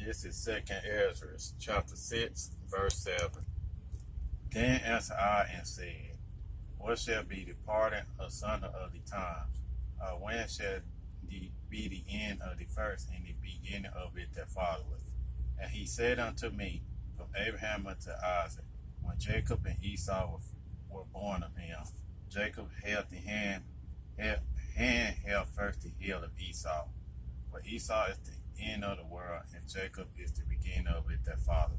This is 2nd Ezra, chapter 6, verse 7. Then answered I and said, what shall be the pardon asunder of the times? When shall be the end of the first and the beginning of it that followeth? And he said unto me, from Abraham unto Isaac, when Jacob and Esau were born of him, Jacob held held first the heel of Esau. For Esau is the end of the world, and Jacob is the beginning of it that followeth.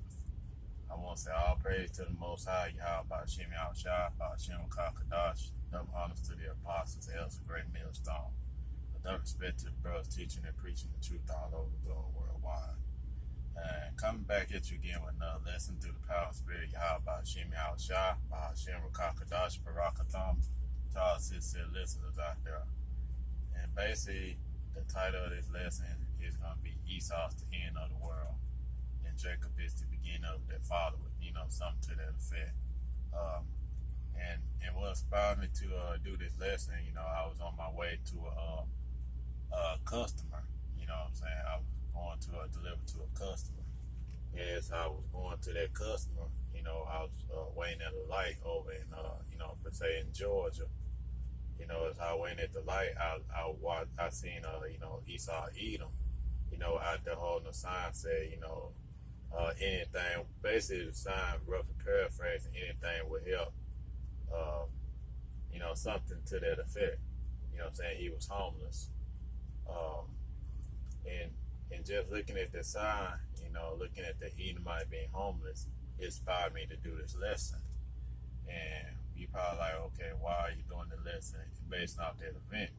I want to say all praise to the Most High, Yahweh, Ba'ashem Yahushua, Ba'ashem Kakadash, double honors to the apostles, elders, a great millstone. With no respect to the brothers teaching and preaching the truth all over the globe worldwide. And coming back at you again with another lesson through the power of spirit, Yahweh, Ba'ashem Yahushua, Ba'ashem Kakadash, Barakatam, to all sincere listeners out there. And basically, the title of this lesson is going to be Esau's the end of the world, and Jacob is the beginning of that followeth, something to that effect. And what inspired me to do this lesson, I was on my way to a customer, what I'm saying? I was going to deliver to a customer. As I was going to that customer, I was waiting at a light over in, per se in Georgia. As I went at the light, I seen, Esau Edom, out there holding a sign said, anything, basically the sign, roughly paraphrasing, anything would help, something to that effect. What I'm saying? He was homeless. And just looking at the sign, looking at the Edomite being homeless, it inspired me to do this lesson. And you probably like, okay, why are you doing the lesson based off that event?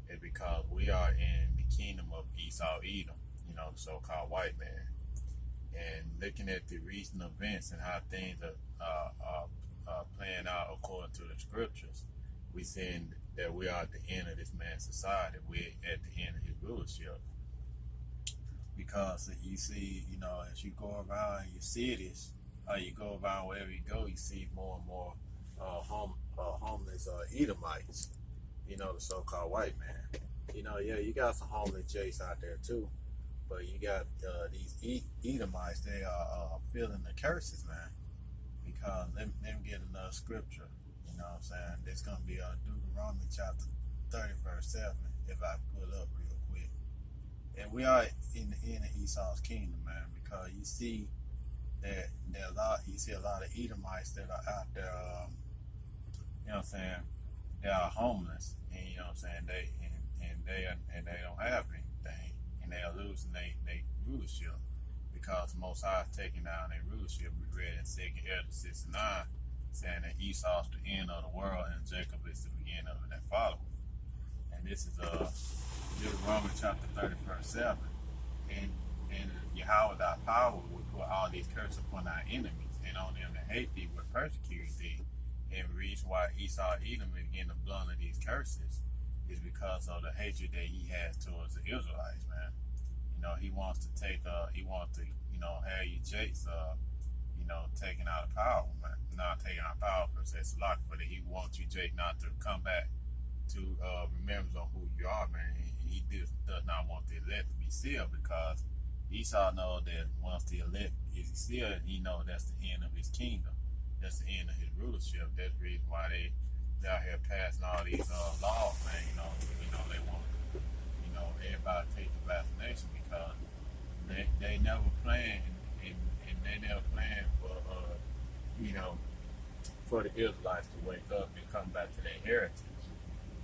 It's because we are in the kingdom of Esau Edom, the so-called white man. And looking at the recent events and how things are playing out according to the scriptures, we seeing that we are at the end of this man's society. We're at the end of his rulership. Because you see, as you go around your cities, you go around wherever you go, you see more and more homeless Edomites, the so-called white man. You got some homeless jakes out there too, but you got these Edomites, they are feeling the curses, man, because let me get another scripture, what I'm saying? It's going to be Deuteronomy chapter 30, verse 7, if I pull up real quick. And we are in the end of Esau's kingdom, man, because you see that you see a lot of Edomites that are out there, they are homeless, and they don't have anything, and they are losing their rulership because Most High is taking down their rulership. We read in 2nd Ezra 6:9, saying that Esau's the end of the world and Jacob is the beginning of it that followeth. And this is Deuteronomy chapter 30, verse 7. And Yahweh thy power will put all these curses upon our enemies, and on them that hate thee will persecute thee. And the reason why Esau Edom is getting the blunt of these curses is because of the hatred that he has towards the Israelites, man. He wants to have you jakes, taking out of power, man. Not taking out power per se, it's a lot, but he wants you, Jake, not to come back to remembrance on who you are, man. He does not want the elect to be sealed, because Esau knows that once the elect is sealed, he knows that's the end of his kingdom. That's the end of his rulership. That's the reason why they out here passing all these laws, man. They want everybody to take the vaccination, because they never planned, and they never planned for the Israelites to wake up and come back to their heritage.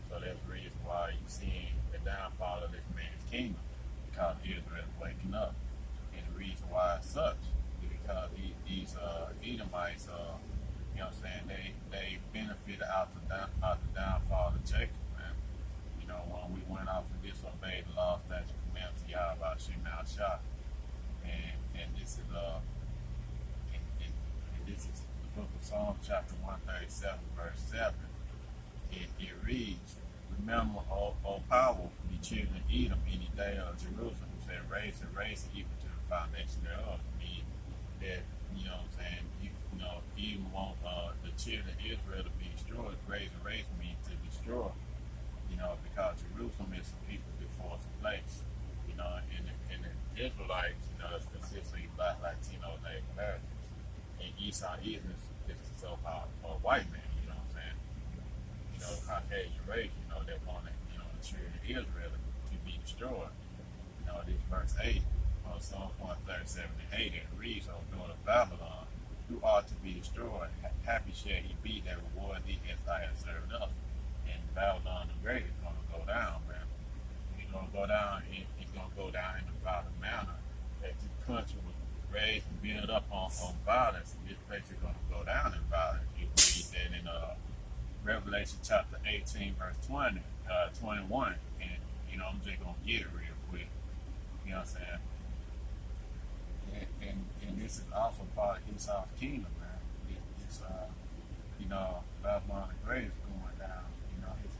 So that's the reason why you're seeing the downfall of this man's kingdom, because Israel is waking up. And the reason why it's such is because these Edomites, they benefited out the downfall of Jacob, man. When we went off and disobeyed the law, statutes, commandments of Yahweh, Ba'ashem Yahushua. And this is the book of Psalms, chapter 137, verse 7. It reads, remember, O power, the children of Edom, in the day of Jerusalem, who said, raise it even to the foundation thereof. I mean, that, even want the children of Israel to be destroyed. Raise means to destroy, because Jerusalem is the people before it's a place, and the Israelites, it's consistently black, Latino, Native Americans. And Esau is the so-called white man, you know what I'm saying? Caucasian race, they want the children of Israel to be destroyed. This verse 8, Psalm 137 and 8, it reads, O daughter of Babylon, who ought to be destroyed. Happy shall he be that reward thee as I have served us. And Babylon the Great is going to go down, man. It's going to go down, it's going to go down in a violent manner. That this country was raised and built up on violence, and this place is going to go down in violence. You read that in Revelation chapter 18, verse 20, 21, and, I'm just going to get it real quick. You know what I'm saying? And this is also part of Esau's kingdom, man. It's Babylon the Great is going down. His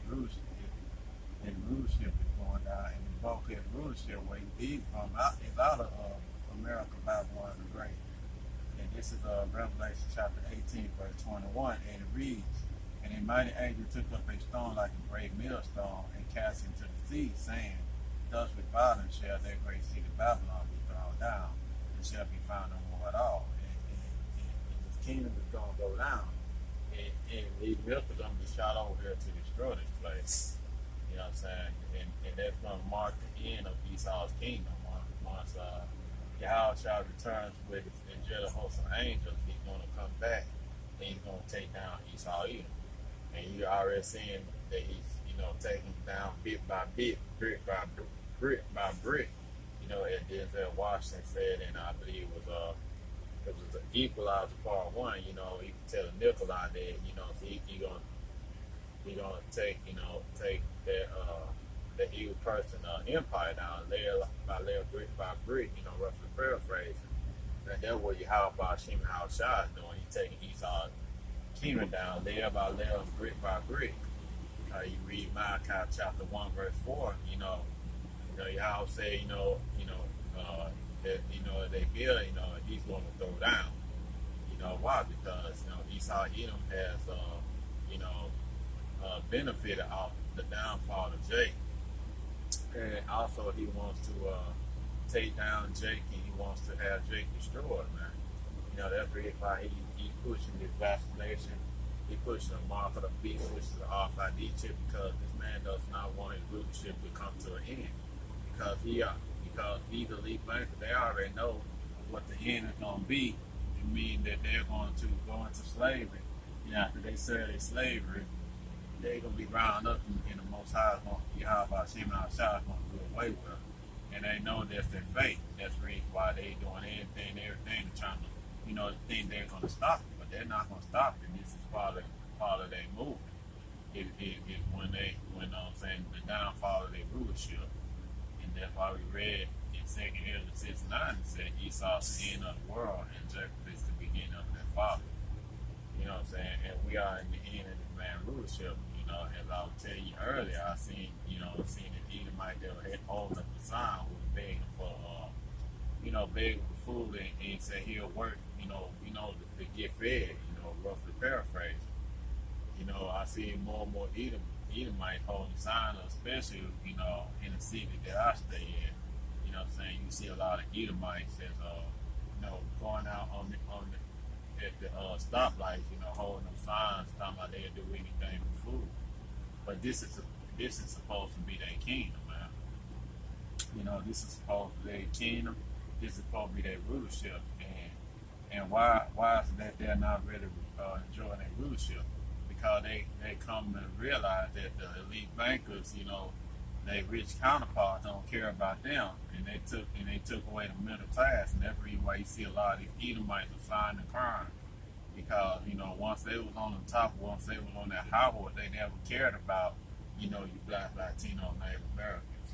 rulership is going down, and the bulk of his rulership, where he did from, is out of America, Babylon the Great. And this is Revelation chapter 18, verse 21, and it reads, And a mighty angel took up a stone like a great millstone, and cast it into the sea, saying, Thus with violence shall that great city Babylon be thrown down, and shall be found no more at all. And his kingdom is going to go down. And these missiles are going to be shot over here to destroy this place. You know what I'm saying? And that's going to mark the end of Esau's kingdom. Once Yahushua returns with his angelic host of angels, he's going to come back and he's going to take down Esau Edom. And you're already seeing that he's, taking down bit by bit, brick by brick by brick. As Denzel Washington said, and I believe it was the Equalizer Part 1. He can tell Nikolai that he gonna take that evil person empire down layer by layer, brick by brick. Roughly paraphrasing. And that's what Yahweh Shem Shah is doing. He's taking Esau's kingdom down layer by layer, brick by brick. You read Malachi chapter 1 verse 4. Yahweh say that they build. He's going to throw down. Why? Because Esau Edom has benefited off the downfall of Jake, and also he wants to take down Jake, and he wants to have Jake destroyed, man. That's really why he's pushing this vaccination. He's pushing the mark of the beast, which is the RFID chip, because this man does not want his rulership to come to an end. Because these elite bankers, they already know what the end is going to be. It means that they're going to go into slavery. After they serve their slavery, they're going to be rounded up in the Most High. Yahweh Shem Shah is going to do away with them. And they know that's their fate. That's the reason why they're doing everything to trying to, think they're going to stop it. But they're not going to stop it. This is part of their movement. It's when the downfall of their rulership. And that's why we read in 2nd Ezra 6:9, it said Esau's the end of the world and Jacob is the beginning of their father. You know what I'm saying? And we are in the end of this man's rulership. As I was telling you earlier, I seen an Edomite that had holding up the sign was begging for begging for food, and he said he'll work, to get fed, roughly paraphrasing. I see more and more Edomite holding signs, especially, in the city that I stay in. What I'm saying? You see a lot of Edomites that's, going out at the stoplights, holding them signs, talking about they'll do anything for food. But this is supposed to be their kingdom, man. This is supposed to be their kingdom. This is supposed to be their rulership. And why is it that they're not really enjoying their rulership? Because they come to realize that the elite bankers, their rich counterparts don't care about them, and they took away the middle class, and that's the reason why you see a lot of these Edomites are signing crime. Because once they was on the top, once they was on that highway, they never cared about you black, Latino, Native Americans.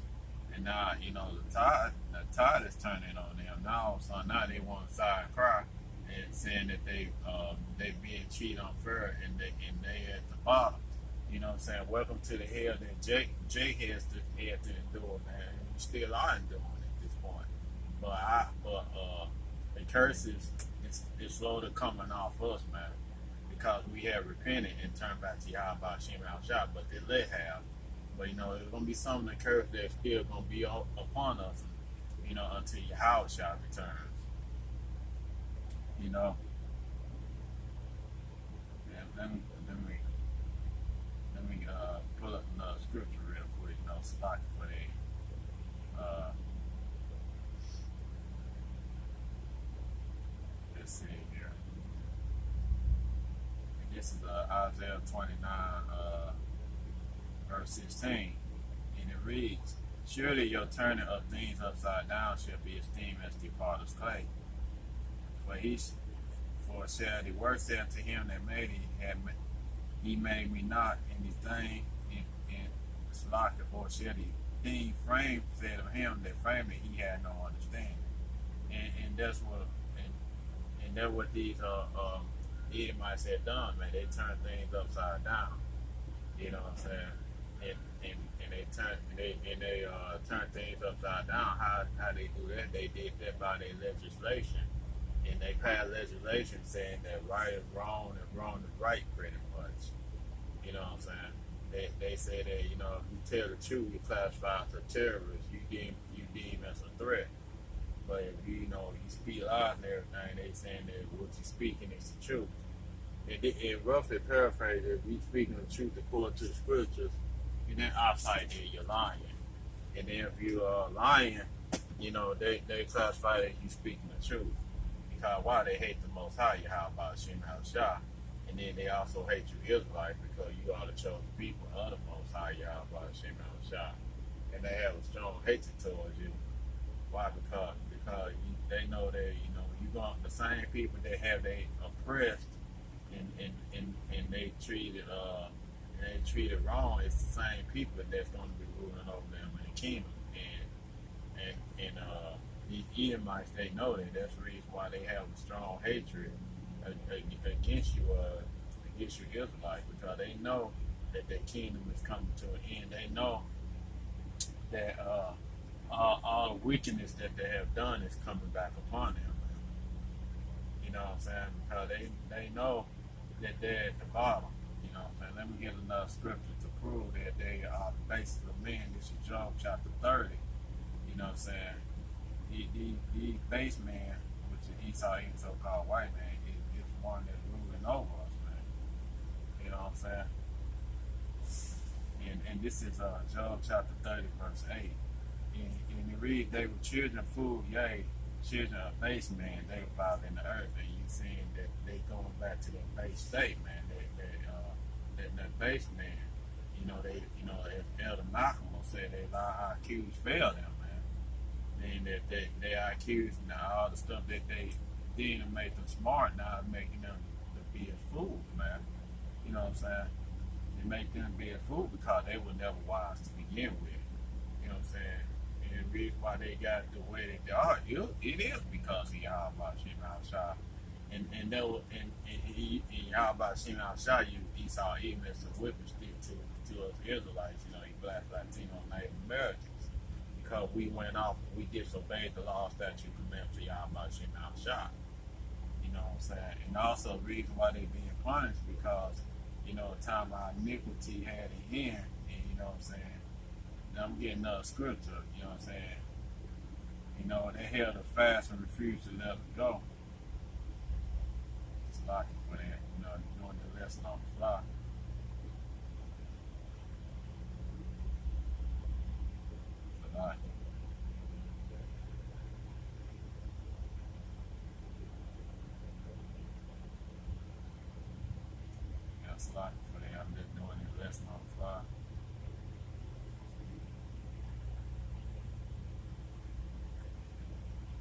And now the tide is turning on them. Now all of a sudden, now they want to sign cry and saying that they being treated unfair and they at the bottom. What I'm saying? Welcome to the hell that Jake has to endure, man. And we still are enduring at this point. But the curse is slowly coming off us, man. Because we have repented and turned back to Yahweh Shem Shah, but they have. But there's gonna be some of the curse that's still gonna be upon us. until your house shall return. You know, and let me pull up another scripture real quick. Stock for the let's see here. This is Isaiah 29, verse 16, and it reads, "Surely your turning of things upside down shall be esteemed as the potter's clay. For shall the word say unto him that made he made me not anything in slack, or shall the thing framed said of him that framed it, he had no understanding." And that's what these Edomites had done, man. They turned things upside down. You know what I'm saying? And they turn things upside down. How they do that? They did that by their legislation. And they passed legislation saying that right is wrong and wrong is right, pretty much. You know what I'm saying? They say that, if you tell the truth, you classify as a terrorist. You deem as a threat. But if you speak lies and everything, they saying that what you're speaking is the truth. It roughly paraphrased, if you speaking the truth according to the scriptures, and then outside there you're lying. And then if you are lying, they classify that you speaking the truth. Because why? They hate the Most High, Yahweh Shem Shah. And then they also hate you Israelites because you are the chosen people of the Most High, Yahweh Shem Shah. And they have a strong hatred towards you. Why? Because they know that the same people that have they oppressed and they treated wrong. It's the same people that's going to be ruling over them in the kingdom. And the Edomites, they know that. That's the reason why they have a strong hatred against you Israelites, because they know that their kingdom is coming to an end. They know that all the wickedness that they have done is coming back upon them. You know what I'm saying? Because they know that they're at the bottom. You know what I'm saying? Let me get another scripture to prove that they are the basis of man. This is Job chapter 30. You know what I'm saying? The base man, which is Esau, even so-called white man, is one that's ruling over us, man. You know what I'm saying? And this is Job chapter 30, verse 8. And you read, they were children of food, yea, children of base man, they were found in the earth. And you seeing that they going back to their base state, man. That base man, if Elder Malcolm said our IQs failed them, man. Then that their IQs now, all the stuff that they did to make them smart now is making them to be a fool, man. You know what I'm saying? They make them be a fool because they were never wise to begin with. You know what I'm saying? And the reason why they got the way that they are, it is because of Yahweh Shem Shah. And Yahweh Shem Shah used Esau even as a whipping stick to us Israelites, black, Latino, Native Americans. Because we went off, we disobeyed the law, statute, commandments of Yahweh Shem Shah. You know what I'm saying? And also the reason why they being punished because, the time our iniquity had an end, and you know what I'm saying? Now I'm getting another scripture, you know what I'm saying? They held a fast and refused to let it go. It's lucky for that, doing the lesson on the fly. It's lucky. It's lucky for that. I'm just doing the lesson on the fly.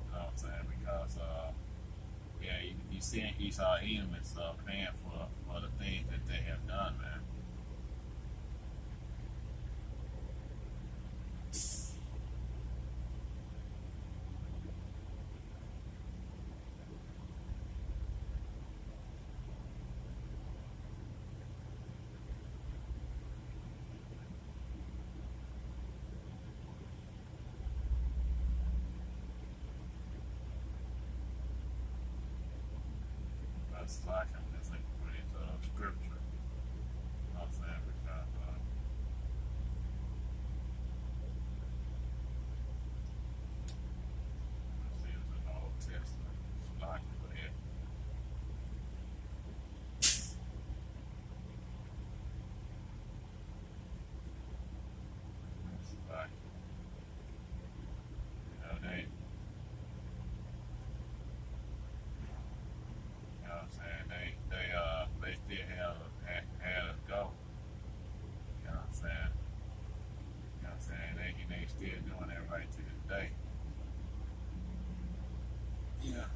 You know what I'm saying? Because you seeing Esau Edom is paying for the things that they have done, man. That's like I'm just looking for this scripture. You know what I'm saying? Because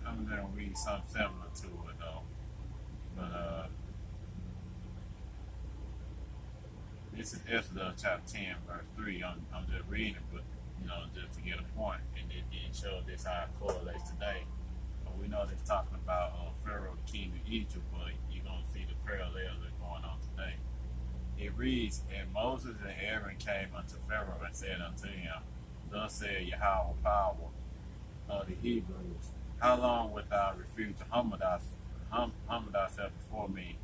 I'm gonna read something similar to it though. But this is Exodus chapter 10, verse 3. I'm just reading it, but just to get a point, and it shows this how it correlates today. But we know they're talking about Pharaoh, the king of Egypt, but you're gonna see the parallels that are going on today. It reads, "And Moses and Aaron came unto Pharaoh and said unto him, Thus said Yahweh power of the Hebrews, How long wilt thou refuse to humble thyself before me?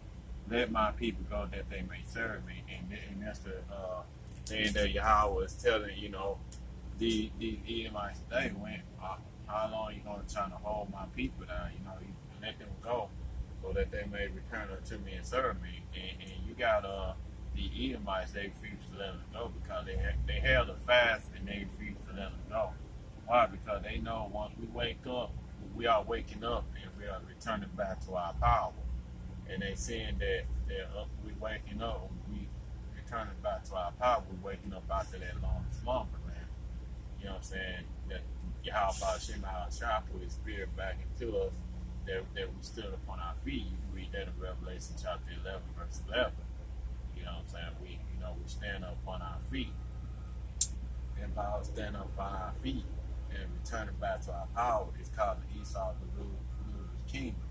Let my people go that they may serve me." And that's the thing that Yahweh is telling, these Edomites today, how long you going to try to hold my people down? You let them go so that they may return unto me and serve me. And you got the Edomites, they refuse to let them go because they held a fast and they refuse to let them go. Why? Because they know once we wake up, we are waking up and we are returning back to our power. And they saying that we waking up, we returning back to our power, we waking up after that long slumber, man. You know what I'm saying? That Yahweh Shema put his spirit back into us, that we stood upon our feet. You can read that in Revelation chapter 11, verse 11. You know what I'm saying? We stand up on our feet. And by us standing up on our feet and returning back to our power, it's causing Esau to lose his kingdom.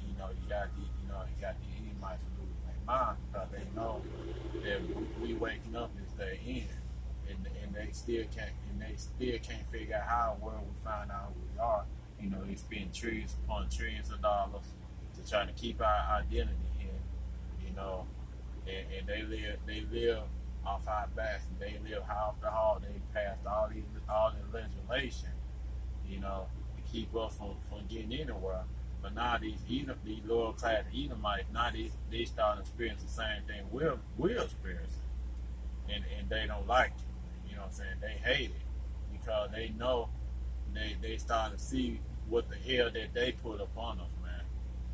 You got the Edomites to lose their mind because they know that we waking up is their end, and they still can't figure out how in the world we find out who we are. They spend trillions upon trillions of dollars to try to keep our identity in, and they live off our backs, and they live hall after hall. They passed all the legislation, to keep us from getting anywhere. But now these lower class Edomites, now they start experiencing the same thing we're experiencing, and they don't like it. You know what I'm saying? They hate it because they know they start to see what the hell that they put upon us, man.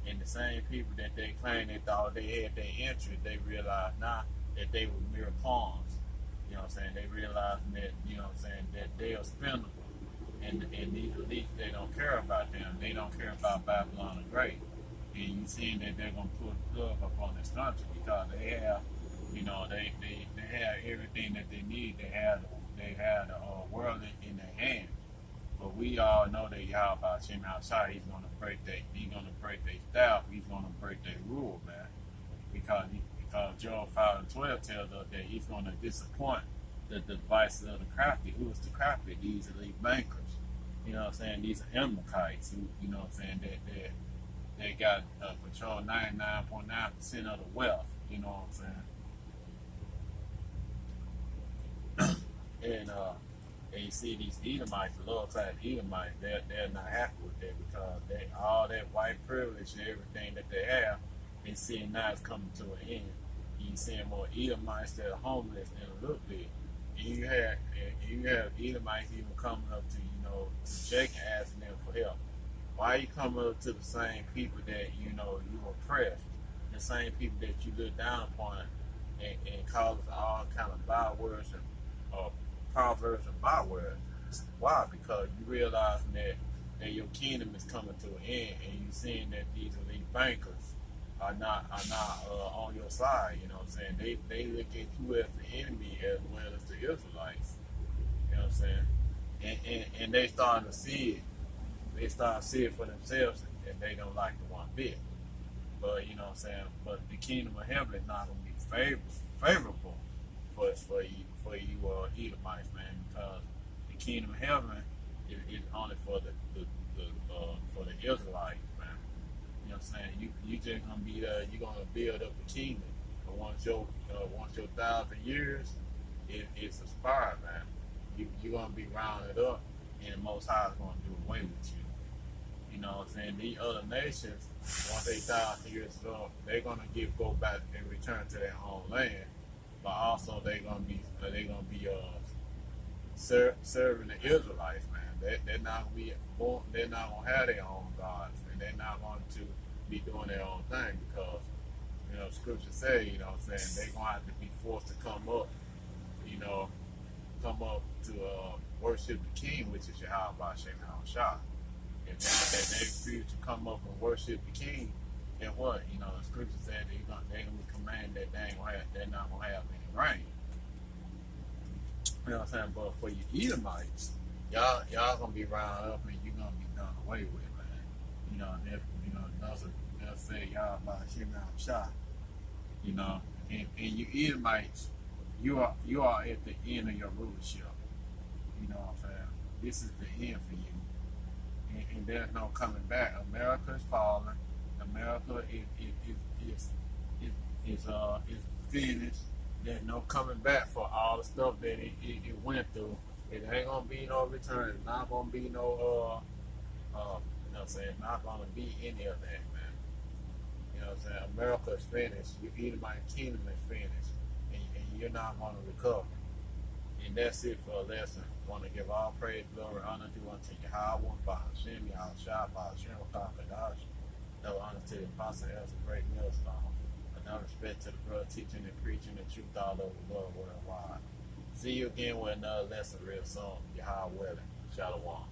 And the same people that they claim they thought they had their interest, they realize now that they were mere pawns. You know what I'm saying? They realize that, that they are expendable. And these elites, they don't care about them. They don't care about Babylon the Great. And you seeing that they're going to put a plug up on this country because they have, they have everything that they need. They have the world in their hand. But we all know that Yahweh Shem outside, he's going to break their staff. He's going to break their rule, man. Because Job 5:12 tells us that he's going to disappoint the devices of the crafty. Who is the crafty? These elite bankers. You know what I'm saying? These are Amalekites who, you know what I'm saying, that they got control 99.9% of the wealth. You know what I'm saying? And you see these Edomites, the lower class Edomites, they're not happy with that because all that white privilege and everything that they have, they seeing now it's coming to an end. You seeing more Edomites that are homeless than a little bit. And you have Edomites even coming up to Jake and asking them for help. Why are you coming up to the same people that you oppressed, the same people that you look down upon, and call us all kind of bywords and proverbs and bywords? Why? Because you realize that your kingdom is coming to an end, and you seeing that these elite bankers are not on your side. You know what I'm saying? They look at you as the enemy as well as the Israelites. You know what I'm saying? And they starting to see it. They start to see it for themselves, and they don't like it one bit. But you know what I'm saying? But the kingdom of heaven is not going to be favorable for you Edomites, man, because the kingdom of heaven is only for the Israelites, man. You know what I'm saying? You just gonna be there. You're gonna build up the kingdom. But once your 1,000 years is expired, man, you're gonna be rounded up, and the Most High is gonna do away with you. You know what I'm saying? These other nations, once they 1,000 years up, they're gonna go back and return to their own land. But also they're gonna be serving the Israelites, man. They're not gonna have their own gods, and they're not going to be doing their own thing because Scripture say, you know what I'm saying, they're gonna have to be forced to come up to worship the King, which is Yahweh Shem Shah. If they refuse to come up and worship the King, then what? You know, the scripture said they're gonna be commanded that they're not gonna have any rain. You know what I'm saying? But for you Edomites, y'all gonna be rounded up and you're gonna be done away with, man. You know, they'll say y'all about Shem Shah. You know, and you Edomites, you are at the end of your rulership. You know what I'm saying? This is the end for you, and there's no coming back. America is falling. America is finished. There's no coming back for all the stuff that it went through. It ain't gonna be no return. It's not gonna be no you know what I'm saying? Not gonna be any of that, man. You know what I'm saying? America is finished. Your Edomite kingdom is finished, and you're not gonna recover. And that's it for a lesson. I want to give all praise, glory, honor to unto Yahweh, Bahashem, Yahushua, Bahashem, Wakakadash. No honor to the apostle as a great millstone. Another respect to the brother teaching and preaching the truth all over the world worldwide. See you again with another lesson real soon. Yahweh willing. Shalom.